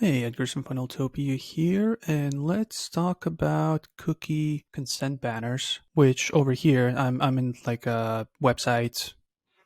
Hey, Edgar from Funneltopia here, and let's talk about cookie consent banners. Which over here, I'm in like a website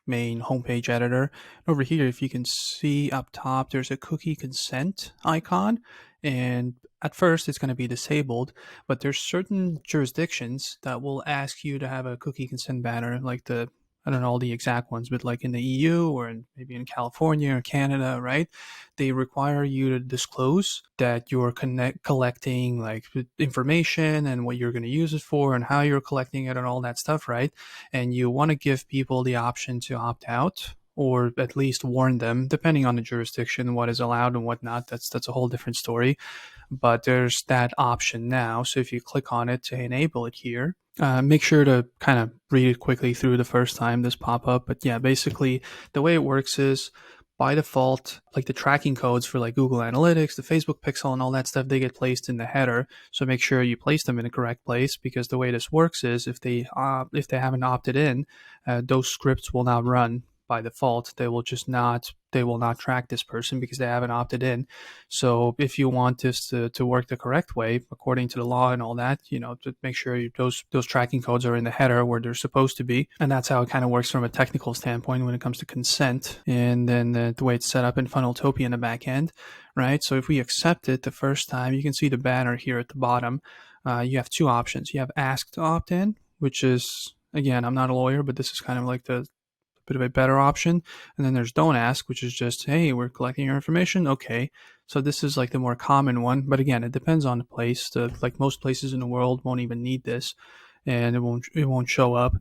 main homepage editor. Over here, if you can see up top, there's a cookie consent icon, and at first it's going to be disabled, but there's certain jurisdictions that will ask you to have a cookie consent banner, like the I don't know all the exact ones, but like in the EU or maybe in California or Canada, right? They require you to disclose that you're collecting like information and what you're going to use it for and how you're collecting it and all that stuff, right? And you want to give people the option to opt out or at least warn them, depending on the jurisdiction, what is allowed and what not. That's a whole different story. But there's that option now. So if you click on it to enable it here, make sure to kind of read it quickly through the first time this pop up. But yeah, basically the way it works is by default, like the tracking codes for like Google Analytics, the Facebook Pixel, and all that stuff, they get placed in the header. So make sure you place them in the correct place, because the way this works is if they haven't opted in, those scripts will not run by default. They will not track this person because they haven't opted in. So if you want this to work the correct way according to the law and all that, to make sure those tracking codes are in the header where they're supposed to be. And that's how it kind of works from a technical standpoint when it comes to consent. And then the way it's set up in Funneltopia in the back end, right? So if we accept it the first time, you can see the banner here at the bottom. You have two options. You have ask to opt in, which is, again, I'm not a lawyer, but this is kind of like the bit of a better option. And then there's don't ask, which is just, hey, we're collecting your information. Okay. So this is like the more common one, but again, it depends on the place. Like most places in the world won't even need this, and it won't show up.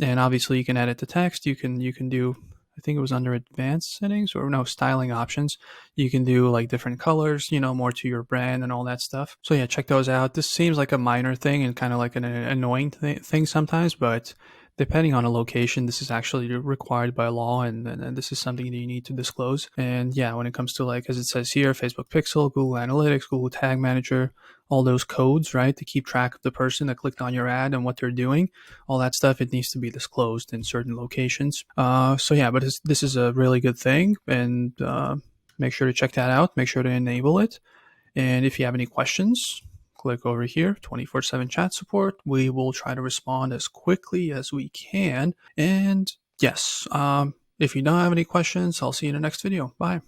And obviously you can edit the text. You can do, I think it was under advanced settings, or no, styling options. You can do like different colors, more to your brand and all that stuff. So yeah, check those out. This seems like a minor thing and kind of like an annoying thing sometimes, but depending on a location, this is actually required by law, and this is something that you need to disclose. And yeah, when it comes to, like, as it says here, Facebook Pixel, Google Analytics, Google Tag Manager, all those codes, right, to keep track of the person that clicked on your ad and what they're doing, all that stuff, it needs to be disclosed in certain locations. So yeah, but this is a really good thing, and make sure to check that out. Make sure to enable it. And if you have any questions, click over here, 24/7 chat support. We will try to respond as quickly as we can. And yes, if you don't have any questions, I'll see you in the next video. Bye.